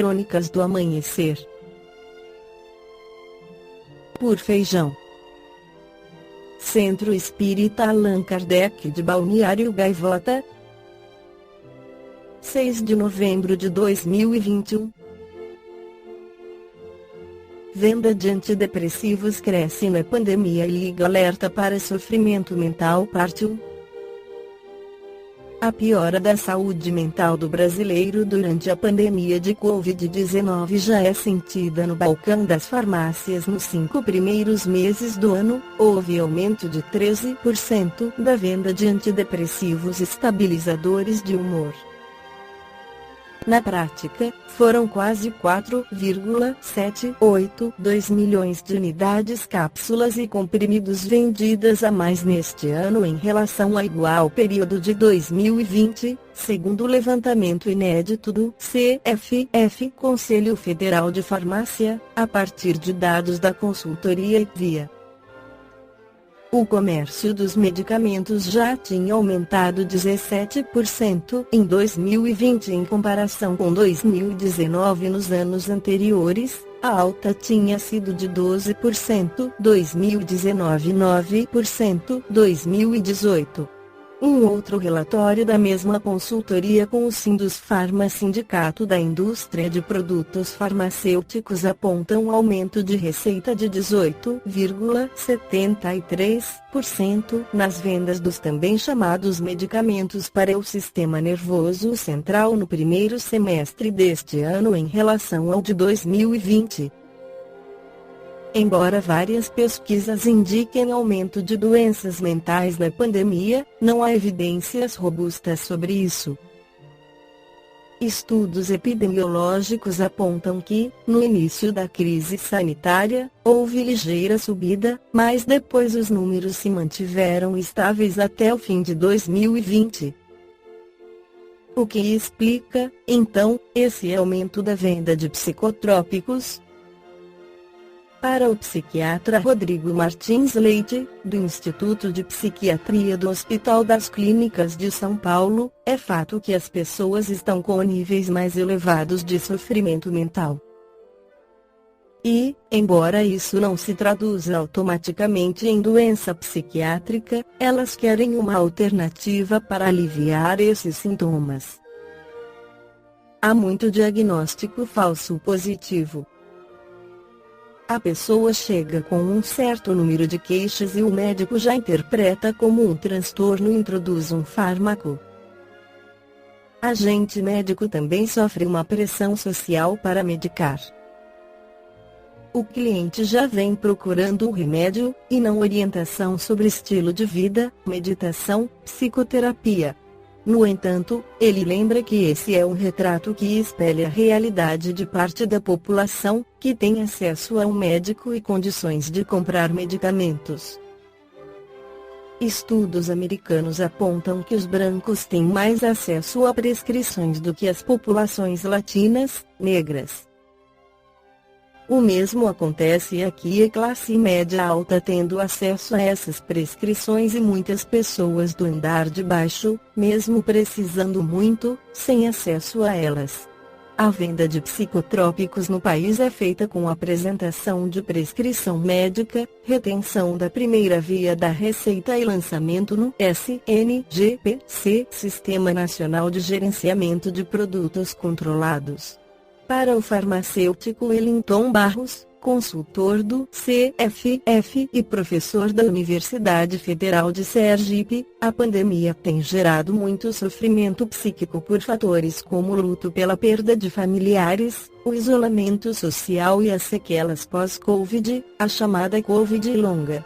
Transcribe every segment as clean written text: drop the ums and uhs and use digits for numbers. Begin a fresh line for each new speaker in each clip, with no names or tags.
Crônicas do Amanhecer. Por Feijão. Centro Espírita Allan Kardec de Balneário Gaivota, 6 de novembro de 2021. Venda de antidepressivos cresce na pandemia e liga alerta para sofrimento mental. Parte 1. A piora da saúde mental do brasileiro durante a pandemia de Covid-19 já é sentida no balcão das farmácias nos 5 primeiros meses do ano. Houve aumento de 13% da venda de antidepressivos estabilizadores de humor. Na prática, foram quase 4,782 milhões de unidades cápsulas e comprimidos vendidas a mais neste ano em relação ao igual período de 2020, segundo o levantamento inédito do CFF, Conselho Federal de Farmácia, a partir de dados da consultoria IQVIA. O comércio dos medicamentos já tinha aumentado 17% em 2020 em comparação com 2019. Nos anos anteriores, a alta tinha sido de 12%, 2019 9%, 2018. Um outro relatório da mesma consultoria com o Sindusfarma, Sindicato da Indústria de Produtos Farmacêuticos, aponta um aumento de receita de 18,73% nas vendas dos também chamados medicamentos para o sistema nervoso central no primeiro semestre deste ano em relação ao de 2020. Embora várias pesquisas indiquem aumento de doenças mentais na pandemia, não há evidências robustas sobre isso. Estudos epidemiológicos apontam que, no início da crise sanitária, houve ligeira subida, mas depois os números se mantiveram estáveis até o fim de 2020. O que explica, então, esse aumento da venda de psicotrópicos? Para o psiquiatra Rodrigo Martins Leite, do Instituto de Psiquiatria do Hospital das Clínicas de São Paulo, é fato que as pessoas estão com níveis mais elevados de sofrimento mental. E, embora isso não se traduza automaticamente em doença psiquiátrica, elas querem uma alternativa para aliviar esses sintomas. Há muito diagnóstico falso positivo. A pessoa chega com um certo número de queixas e o médico já interpreta como um transtorno e introduz um fármaco. Agente médico também sofre uma pressão social para medicar. O cliente já vem procurando um remédio, e não orientação sobre estilo de vida, meditação, psicoterapia. No entanto, ele lembra que esse é um retrato que espelha a realidade de parte da população, que tem acesso a um médico e condições de comprar medicamentos. Estudos americanos apontam que os brancos têm mais acesso a prescrições do que as populações latinas, negras. O mesmo acontece aqui, a classe média alta tendo acesso a essas prescrições e muitas pessoas do andar de baixo, mesmo precisando muito, sem acesso a elas. A venda de psicotrópicos no país é feita com apresentação de prescrição médica, retenção da primeira via da receita e lançamento no SNGPC, Sistema Nacional de Gerenciamento de Produtos Controlados. Para o farmacêutico Wellington Barros, consultor do CFF e professor da Universidade Federal de Sergipe, a pandemia tem gerado muito sofrimento psíquico por fatores como o luto pela perda de familiares, o isolamento social e as sequelas pós-Covid, a chamada Covid longa.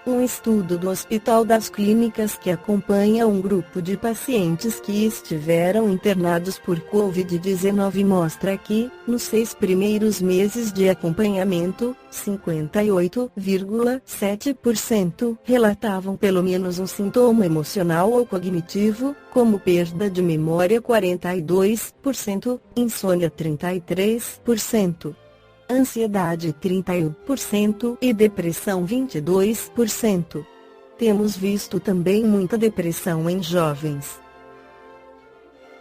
Um estudo do Hospital das Clínicas que acompanha um grupo de pacientes que estiveram internados por Covid-19 mostra que, nos 6 primeiros meses de acompanhamento, 58,7% relatavam pelo menos um sintoma emocional ou cognitivo, como perda de memória 42%, insônia 33%. Ansiedade 31% e depressão 22%. Temos visto também muita depressão em jovens.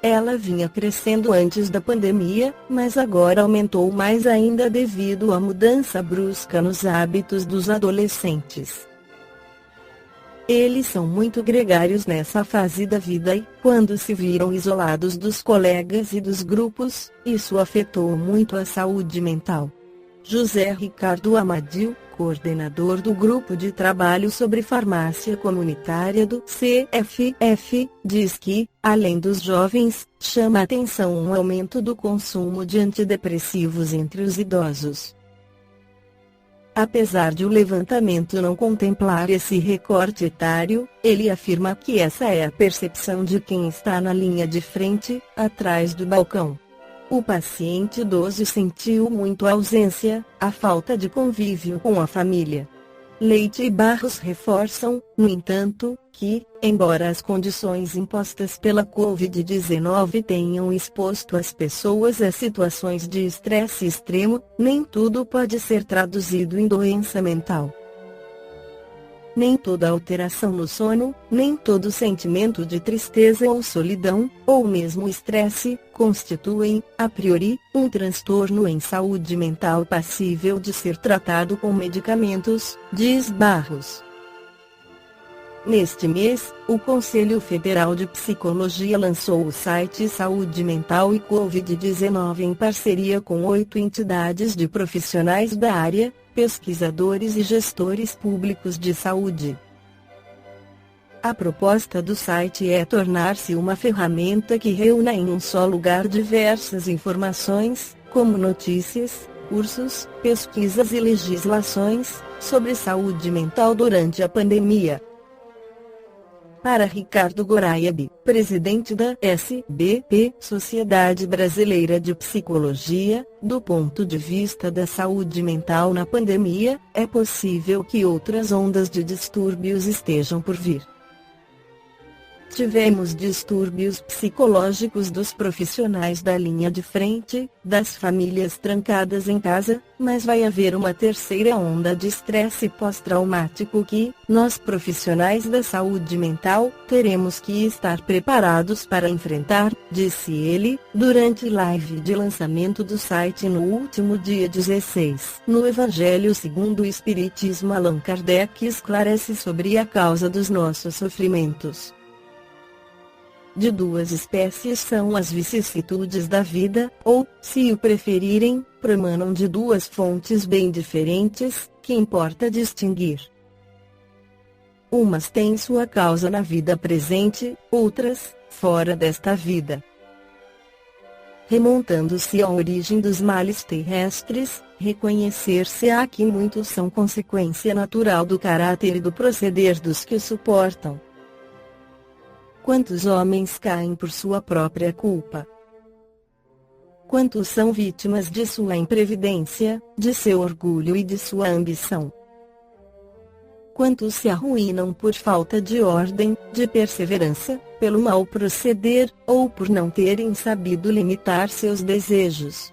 Ela vinha crescendo antes da pandemia, mas agora aumentou mais ainda devido à mudança brusca nos hábitos dos adolescentes. Eles são muito gregários nessa fase da vida e, quando se viram isolados dos colegas e dos grupos, isso afetou muito a saúde mental. José Ricardo Amadil, coordenador do Grupo de Trabalho sobre Farmácia Comunitária do CFF, diz que, além dos jovens, chama a atenção um aumento do consumo de antidepressivos entre os idosos. Apesar de o levantamento não contemplar esse recorte etário, ele afirma que essa é a percepção de quem está na linha de frente, atrás do balcão. O paciente idoso sentiu muito a ausência, a falta de convívio com a família. Leite e Barros reforçam, no entanto, que, embora as condições impostas pela Covid-19 tenham exposto as pessoas a situações de estresse extremo, nem tudo pode ser traduzido em doença mental. Nem toda alteração no sono, nem todo sentimento de tristeza ou solidão, ou mesmo estresse, constituem, a priori, um transtorno em saúde mental passível de ser tratado com medicamentos, diz Barros. Neste mês, o Conselho Federal de Psicologia lançou o site Saúde Mental e Covid-19 em parceria com 8 entidades de profissionais da área, pesquisadores e gestores públicos de saúde. A proposta do site é tornar-se uma ferramenta que reúna em um só lugar diversas informações, como notícias, cursos, pesquisas e legislações, sobre saúde mental durante a pandemia. Para Ricardo Goraibe, presidente da SBP, Sociedade Brasileira de Psicologia, do ponto de vista da saúde mental na pandemia, é possível que outras ondas de distúrbios estejam por vir. Tivemos distúrbios psicológicos dos profissionais da linha de frente, das famílias trancadas em casa, mas vai haver uma terceira onda de estresse pós-traumático que, nós profissionais da saúde mental, teremos que estar preparados para enfrentar, disse ele, durante live de lançamento do site no último dia 16. No Evangelho segundo o Espiritismo, Allan Kardec esclarece sobre a causa dos nossos sofrimentos. De duas espécies são as vicissitudes da vida, ou, se o preferirem, promanam de duas fontes bem diferentes, que importa distinguir. Umas têm sua causa na vida presente, outras, fora desta vida. Remontando-se à origem dos males terrestres, reconhecer-se-á que muitos são consequência natural do caráter e do proceder dos que o suportam. Quantos homens caem por sua própria culpa? Quantos são vítimas de sua imprevidência, de seu orgulho e de sua ambição? Quantos se arruinam por falta de ordem, de perseverança, pelo mau proceder, ou por não terem sabido limitar seus desejos?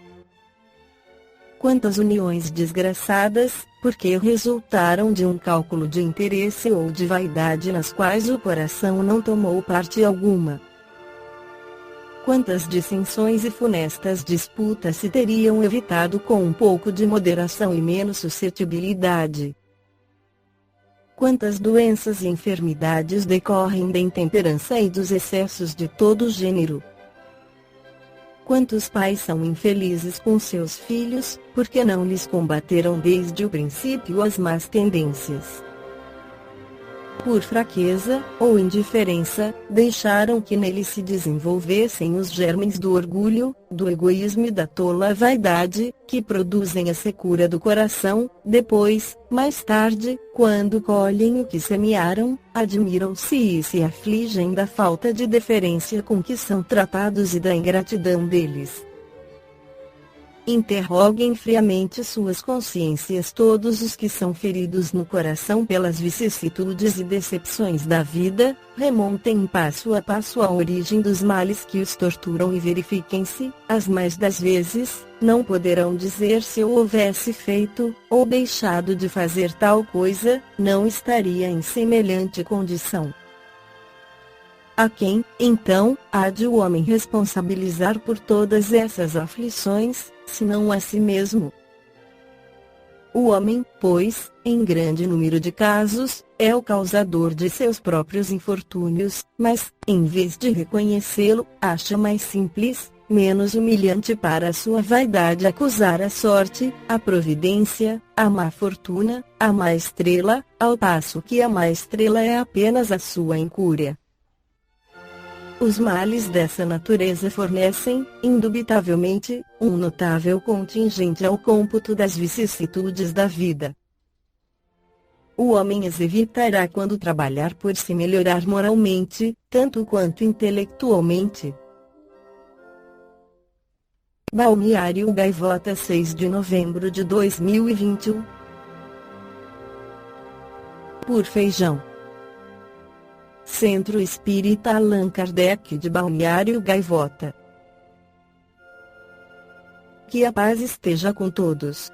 Quantas uniões desgraçadas, porque resultaram de um cálculo de interesse ou de vaidade nas quais o coração não tomou parte alguma? Quantas dissensões e funestas disputas se teriam evitado com um pouco de moderação e menos suscetibilidade? Quantas doenças e enfermidades decorrem da intemperança e dos excessos de todo gênero? Quantos pais são infelizes com seus filhos, porque não lhes combateram desde o princípio as más tendências? Por fraqueza, ou indiferença, deixaram que neles se desenvolvessem os germes do orgulho, do egoísmo e da tola vaidade, que produzem a secura do coração. Depois, mais tarde, quando colhem o que semearam, admiram-se e se afligem da falta de deferência com que são tratados e da ingratidão deles. Interroguem friamente suas consciências todos os que são feridos no coração pelas vicissitudes e decepções da vida, remontem passo a passo a origem dos males que os torturam e verifiquem-se, as mais das vezes, não poderão dizer se eu houvesse feito, ou deixado de fazer tal coisa, não estaria em semelhante condição. A quem, então, há de o homem responsabilizar por todas essas aflições, senão a si mesmo? O homem, pois, em grande número de casos, é o causador de seus próprios infortúnios, mas, em vez de reconhecê-lo, acha mais simples, menos humilhante para a sua vaidade acusar a sorte, a providência, a má fortuna, a má estrela, ao passo que a má estrela é apenas a sua incúria. Os males dessa natureza fornecem, indubitavelmente, um notável contingente ao cômputo das vicissitudes da vida. O homem as evitará quando trabalhar por se melhorar moralmente, tanto quanto intelectualmente. Balneário Gaivota, 6 de novembro de 2021. Por Feijão. Centro Espírita Allan Kardec de Balneário Gaivota. Que a paz esteja com todos.